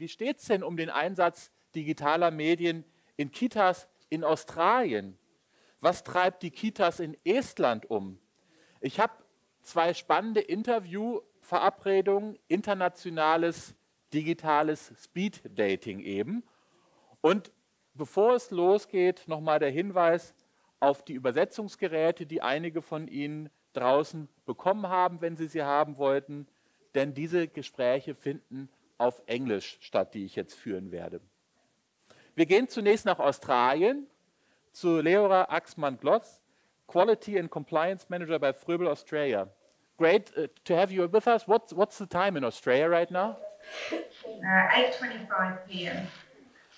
Wie steht es denn um den Einsatz digitaler Medien in Kitas in Australien? Was treibt die Kitas in Estland um? Ich habe 2 spannende Interviewverabredungen, internationales, digitales Speed-Dating eben. Und bevor es losgeht, nochmal der Hinweis auf die Übersetzungsgeräte, die einige von Ihnen draußen bekommen haben, wenn Sie sie haben wollten. Denn diese Gespräche finden auf Englisch statt, die ich jetzt führen werde. Wir gehen zunächst nach Australien zu Leora Aksman-Glosz, Quality and Compliance Manager bei FRÖBEL Australia. Great to have you with us. What's the time in Australia right now? 8:25 p.m.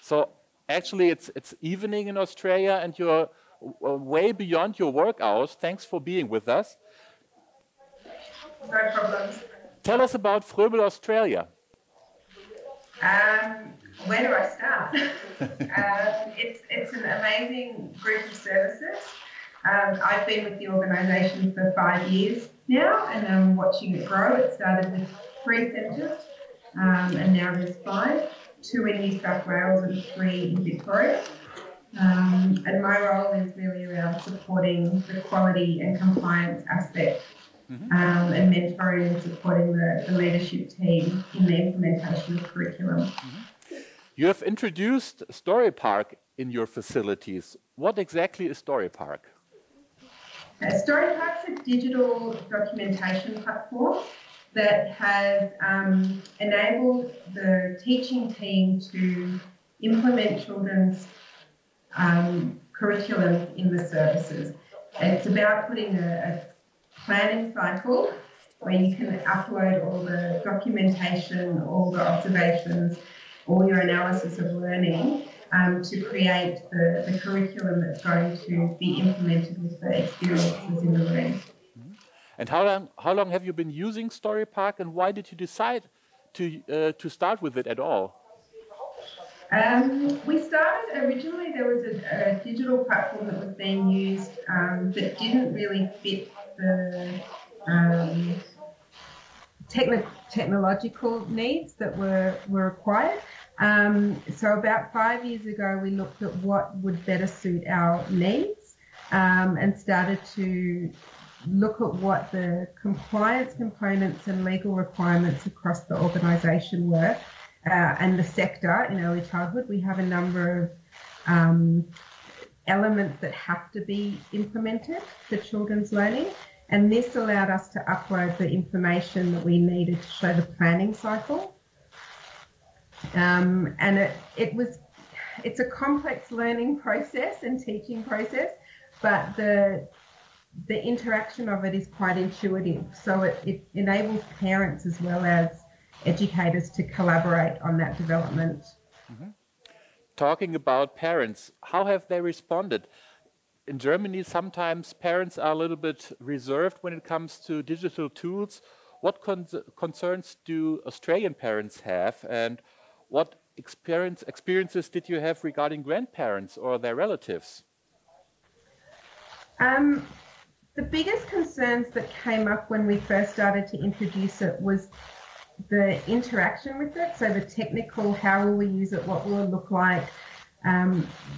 So actually it's evening in Australia and you're way beyond your work hours. Thanks for being with us. No problems. Tell us about FRÖBEL Australia. Where do I start? It's an amazing group of services. I've been with the organisation for 5 years now, and I'm watching it grow. It started with 3 centres, and now there's 5, 2 in New South Wales and 3 in Victoria. And my role is really around supporting the quality and compliance aspect, and mentoring and supporting the leadership team in the implementation of curriculum. You have introduced Story Park in your facilities. What exactly is Story Park? Story Park's a digital documentation platform that has enabled the teaching team to implement children's curriculum in the services. It's about putting a planning cycle where you can upload all the documentation, all the observations, all your analysis of learning to create the curriculum that's going to be implemented with the experiences in the room. And how long have you been using Story Park, and why did you decide to start with it at all? We started originally, there was a digital platform that was being used that didn't really fit the technological needs that were required. So about 5 years ago, we looked at what would better suit our needs and started to look at what the compliance components and legal requirements across the organisation were and the sector in early childhood. We have a number of elements that have to be implemented for children's learning, and this allowed us to upload the information that we needed to show the planning cycle. And it's a complex learning process and teaching process, but the interaction of it is quite intuitive. So it enables parents as well as educators to collaborate on that development. Talking about parents, how have they responded? In Germany, sometimes parents are a little bit reserved when it comes to digital tools. What concerns do Australian parents have, and what experiences did you have regarding grandparents or their relatives? The biggest concerns that came up when we first started to introduce it was the interaction with it. So the technical, how will we use it, what will it look like,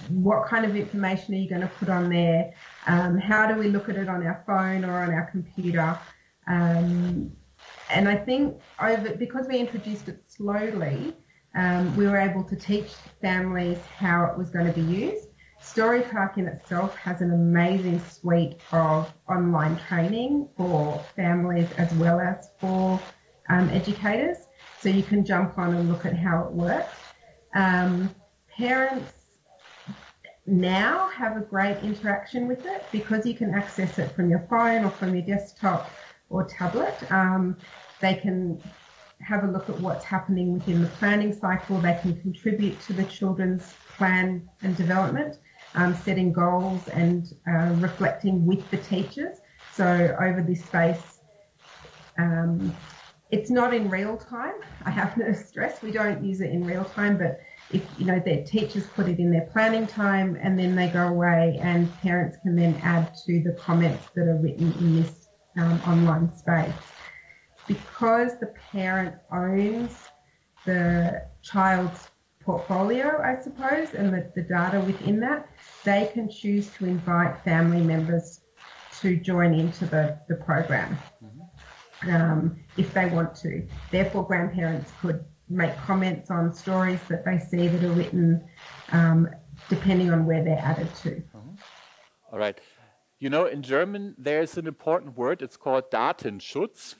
what kind of information are you going to put on there, how do we look at it on our phone or on our computer. And I think because we introduced it slowly, we were able to teach families how it was going to be used. Story Park in itself has an amazing suite of online training for families as well as for educators, so you can jump on and look at how it works. Parents now have a great interaction with it because you can access it from your phone or from your desktop or tablet. They can have a look at what's happening within the planning cycle. They can contribute to the children's plan and development, setting goals and reflecting with the teachers. So over this space, it's not in real time. I have to stress we don't use it in real time, but if their teachers put it in their planning time and then they go away, and parents can then add to the comments that are written in this online space. Because the parent owns the child's portfolio, I suppose, and the data within that, they can choose to invite family members to join into the program if they want to. Therefore, grandparents could make comments on stories that they see that are written depending on where they're added to. All right. You know, in German, there's an important word. It's called Datenschutz.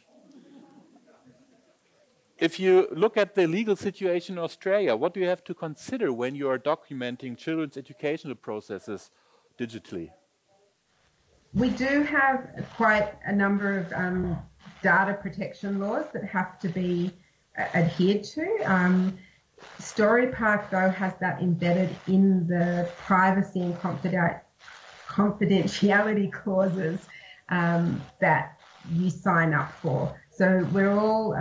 If you look at the legal situation in Australia, what do you have to consider when you are documenting children's educational processes digitally? We do have quite a number of data protection laws that have to be adhered to. Storypark, though, has that embedded in the privacy and confidentiality clauses that you sign up for. So we're all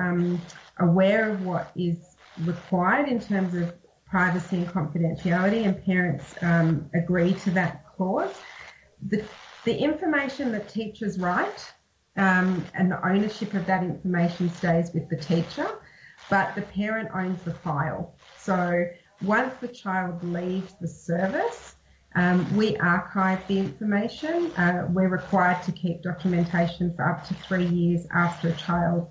aware of what is required in terms of privacy and confidentiality, and parents agree to that clause. The information that teachers write and the ownership of that information stays with the teacher, but the parent owns the file. So once the child leaves the service, we archive the information. We're required to keep documentation for up to 3 years after a child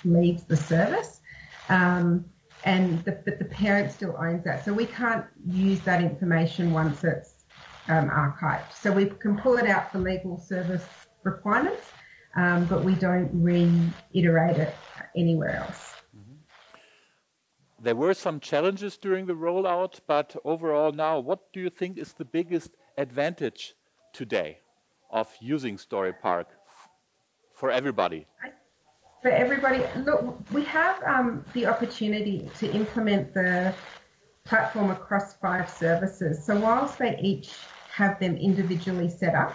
leaves the service, but the parent still owns that. So we can't use that information once it's archived. So we can pull it out for legal service requirements, but we don't reiterate it anywhere else. There were some challenges during the rollout, but overall now, what do you think is the biggest advantage today of using Storypark for everybody? For everybody, look, we have the opportunity to implement the platform across 5 services. So whilst they each have them individually set up,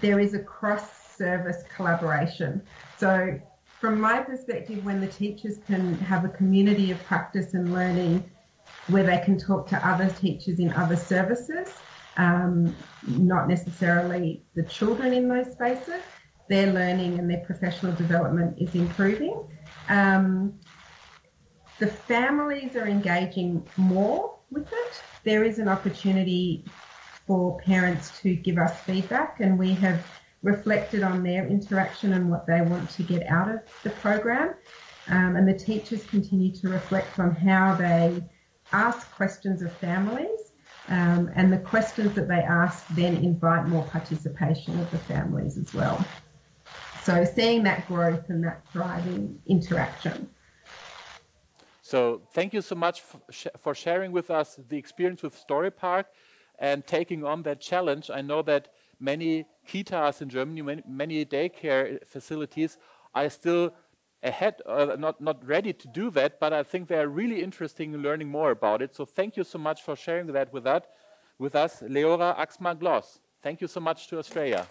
there is a cross-service collaboration. So from my perspective, when the teachers can have a community of practice and learning where they can talk to other teachers in other services, not necessarily the children in those spaces, their learning and their professional development is improving. The families are engaging more with it. There is an opportunity for parents to give us feedback, and we have reflected on their interaction and what they want to get out of the program. And the teachers continue to reflect on how they ask questions of families, and the questions that they ask then invite more participation of the families as well. So seeing that growth and that thriving interaction. So thank you so much for sharing with us the experience with Storypark and taking on that challenge. I know that many Kitas in Germany, many daycare facilities are still ahead, not ready to do that, but I think they are really interested in learning more about it. So thank you so much for sharing that with us, Leora, Aksman-Glosz. Thank you so much to Australia.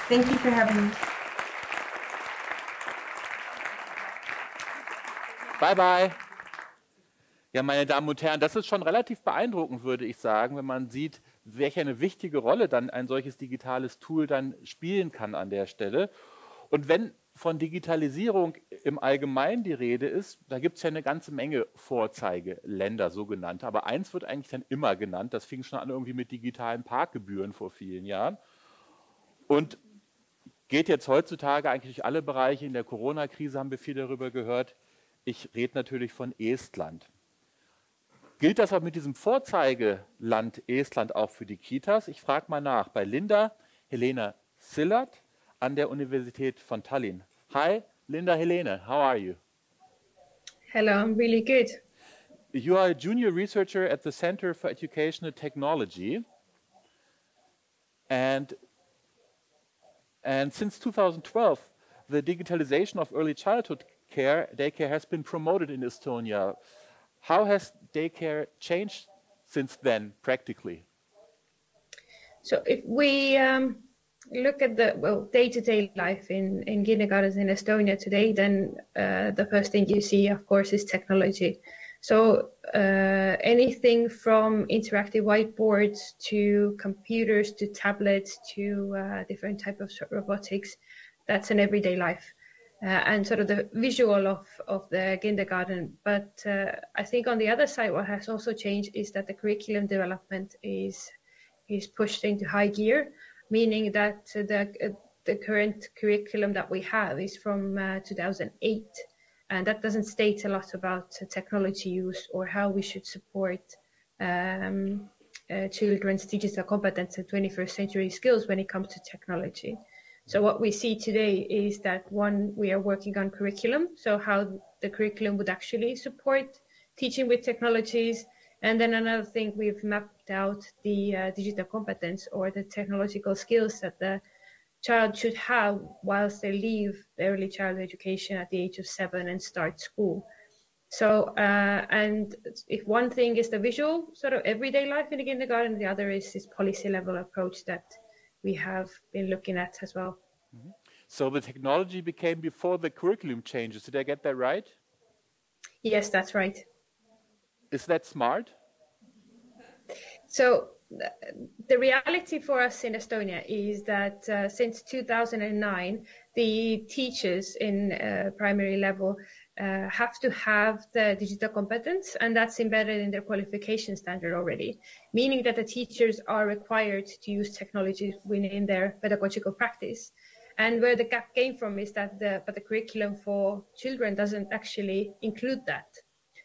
Thank you for having me. Bye, bye. Ja, meine Damen und Herren, das ist schon relativ beeindruckend, würde ich sagen, wenn man sieht, welche eine wichtige Rolle dann ein solches digitales Tool dann spielen kann an der Stelle. Und wenn von Digitalisierung im Allgemeinen die Rede ist, da gibt es ja eine ganze Menge Vorzeigeländer, sogenannte. Aber eins wird eigentlich dann immer genannt, das fing schon an irgendwie mit digitalen Parkgebühren vor vielen Jahren. Und geht jetzt heutzutage eigentlich durch alle Bereiche. In der Corona-Krise haben wir viel darüber gehört. Ich rede natürlich von Estland. Gilt das aber mit diesem Vorzeigeland Estland auch für die Kitas? Ich frage mal nach bei Linda-Helene Sillat an der Universität von Tallinn. Hi, Linda-Helene, how are you? Hello, I'm really good. You are a junior researcher at the Center for Educational Technology. And since 2012, the digitalization of early childhood daycare has been promoted in Estonia. How has daycare changed since then, practically? So if we look at the day-to-day life in kindergartens in Estonia today, then the first thing you see, of course, is technology. So anything from interactive whiteboards to computers to tablets to different types of robotics, that's an everyday life. and sort of the visual of the kindergarten. But I think on the other side, what has also changed is that the curriculum development is pushed into high gear, meaning that the current curriculum that we have is from 2008, and that doesn't state a lot about technology use or how we should support children's digital competence and 21st century skills when it comes to technology. So what we see today is that, one, we are working on curriculum, so how the curriculum would actually support teaching with technologies. And then another thing, we've mapped out the digital competence or the technological skills that the child should have whilst they leave the early childhood education at the age of 7 and start school. So, and if one thing is the visual sort of everyday life in the kindergarten, the other is this policy level approach that we have been looking at as well. Mm-hmm. So the technology became before the curriculum changes. Did I get that right? Yes, that's right. Is that smart? So the reality for us in Estonia is that since 2009, the teachers in primary level have to have the digital competence, and that's embedded in their qualification standard already, meaning that the teachers are required to use technology within their pedagogical practice. And where the gap came from is that the curriculum for children doesn't actually include that.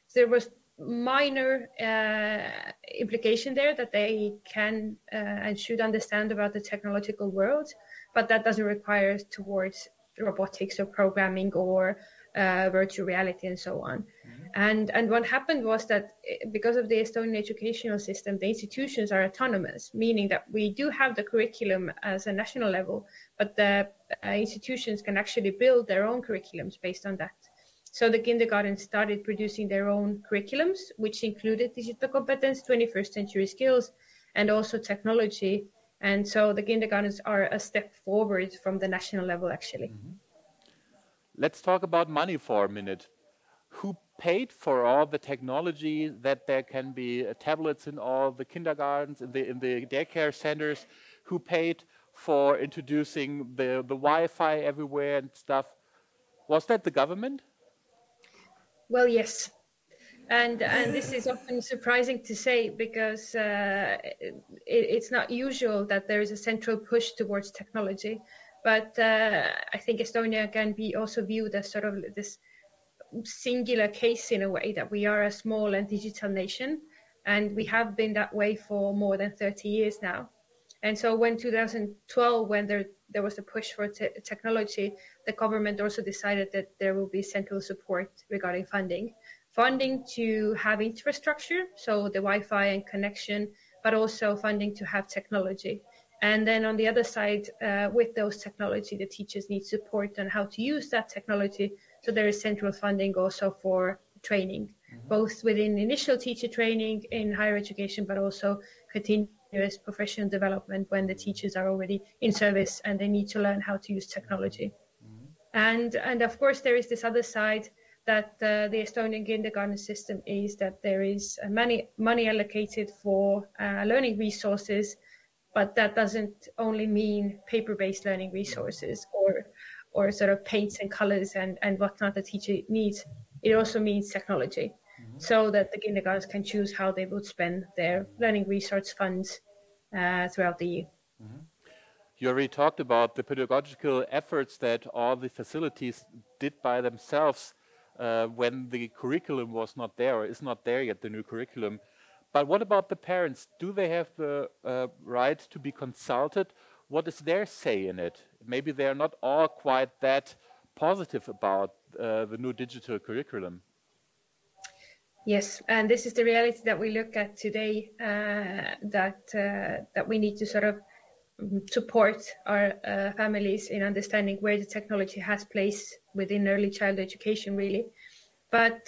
So there was minor implication there that they can and should understand about the technological world, but that doesn't require towards robotics or programming or virtual reality and so on. Mm-hmm. And what happened was that because of the Estonian educational system, the institutions are autonomous, meaning that we do have the curriculum as a national level, but the institutions can actually build their own curriculums based on that. So the kindergarten started producing their own curriculums, which included digital competence, 21st century skills, and also technology. And so the kindergartens are a step forward from the national level, actually. Mm-hmm. Let's talk about money for a minute. Who paid for all the technology that there can be tablets in all the kindergartens, in the daycare centers? Who paid for introducing the Wi-Fi everywhere and stuff? Was that the government? Well, yes. And this is often surprising to say because it's not usual that there is a central push towards technology. But I think Estonia can be also viewed as sort of this singular case in a way, that we are a small and digital nation, and we have been that way for more than 30 years now. And so when 2012, when there was a push for technology, the government also decided that there will be central support regarding funding to have infrastructure, so the Wi-Fi and connection, but also funding to have technology. And then on the other side, with those technology, the teachers need support on how to use that technology. So there is central funding also for training, mm-hmm. both within initial teacher training in higher education, but also continuous professional development when the teachers are already in service and they need to learn how to use technology. Mm-hmm. And of course, there is this other side that the Estonian kindergarten system is that there is money allocated for learning resources. But that doesn't only mean paper-based learning resources or sort of paints and colors and whatnot the teacher needs. It also means technology, mm-hmm. so that the kindergartens can choose how they would spend their learning resource funds throughout the year. Mm-hmm. You already talked about the pedagogical efforts that all the facilities did by themselves when the curriculum was not there or is not there yet, the new curriculum. But what about the parents? Do they have the right to be consulted? What is their say in it? Maybe they are not all quite that positive about the new digital curriculum. Yes, and this is the reality that we look at today, that we need to sort of support our families in understanding where the technology has place within early child education, really. But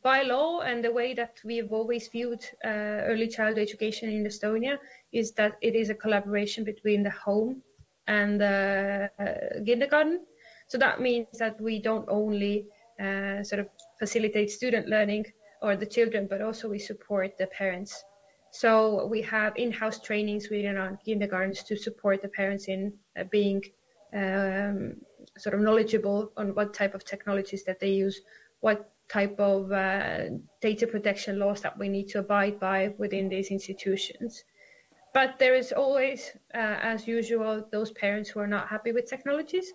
by law and the way that we have always viewed early child education in Estonia is that it is a collaboration between the home and the kindergarten. So that means that we don't only sort of facilitate student learning or the children, but also we support the parents. So we have in-house trainings within our kindergartens to support the parents in being sort of knowledgeable on what type of technologies that they use, what type of data protection laws that we need to abide by within these institutions. But there is always, as usual, those parents who are not happy with technologies,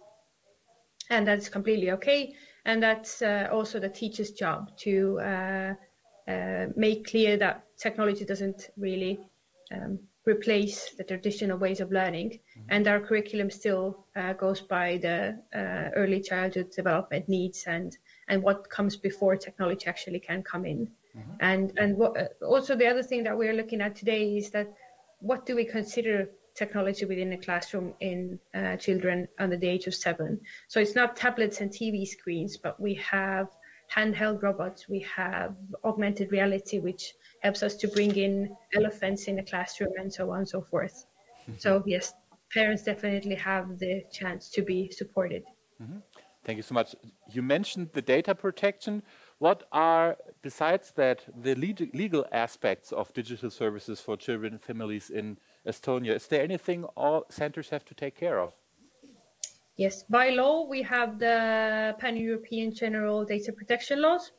and that's completely okay. And that's also the teacher's job to make clear that technology doesn't really replace the traditional ways of learning, and our curriculum still goes by the early childhood development needs and what comes before technology actually can come in. And also the other thing that we're looking at today is that what do we consider technology within a classroom in children under the age of 7? So it's not tablets and TV screens, but we have handheld robots, we have augmented reality, which helps us to bring in elephants in the classroom and so on and so forth. So yes, parents definitely have the chance to be supported. Thank you so much. You mentioned the data protection. What are, besides that, the legal aspects of digital services for children and families in Estonia? Is there anything all centers have to take care of? Yes, by law, we have the Pan-European General Data Protection Laws,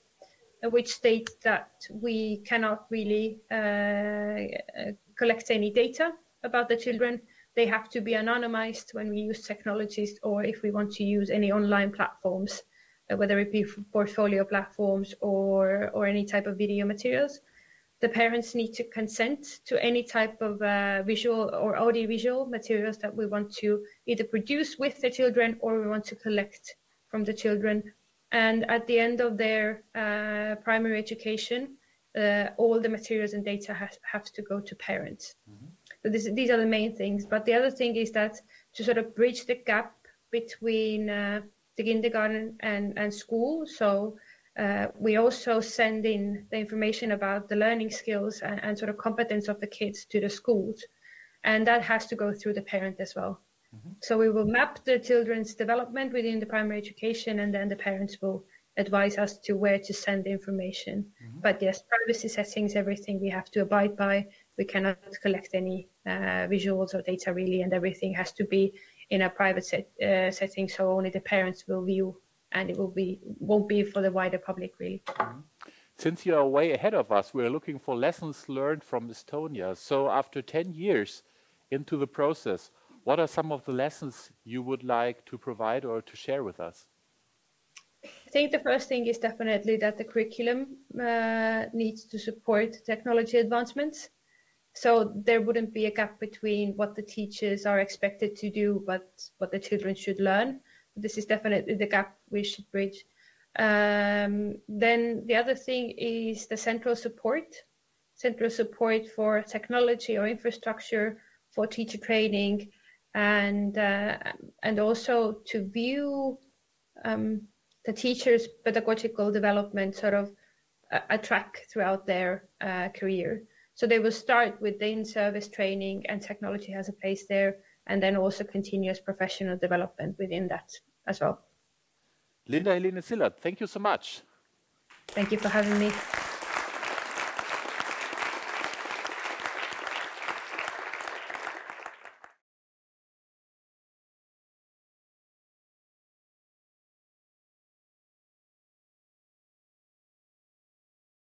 which state that we cannot really collect any data about the children. They have to be anonymized when we use technologies, or if we want to use any online platforms, whether it be portfolio platforms or any type of video materials. The parents need to consent to any type of visual or audiovisual materials that we want to either produce with the children or we want to collect from the children. And at the end of their primary education, all the materials and data have to go to parents. So these are the main things. But the other thing is that to sort of bridge the gap between the kindergarten and school. So we also send in the information about the learning skills and sort of competence of the kids to the schools. And that has to go through the parent as well. So we will map the children's development within the primary education, and then the parents will advise us to where to send the information. But yes, privacy settings, everything we have to abide by. We cannot collect any visuals or data really, and everything has to be in a private setting, so only the parents will view, and it won't be for the wider public really. Since you are way ahead of us, we're looking for lessons learned from Estonia. So after 10 years into the process, what are some of the lessons you would like to provide or to share with us? I think the first thing is definitely that the curriculum needs to support technology advancements. So there wouldn't be a gap between what the teachers are expected to do, but what the children should learn. This is definitely the gap we should bridge. Then the other thing is the central support for technology or infrastructure, for teacher training, and also to view the teachers' pedagogical development sort of a track throughout their career. So they will start with the in-service training, and technology has a place there, and then also continuous professional development within that as well. Linda-Helene, Sillat, thank you so much. Thank you for having me.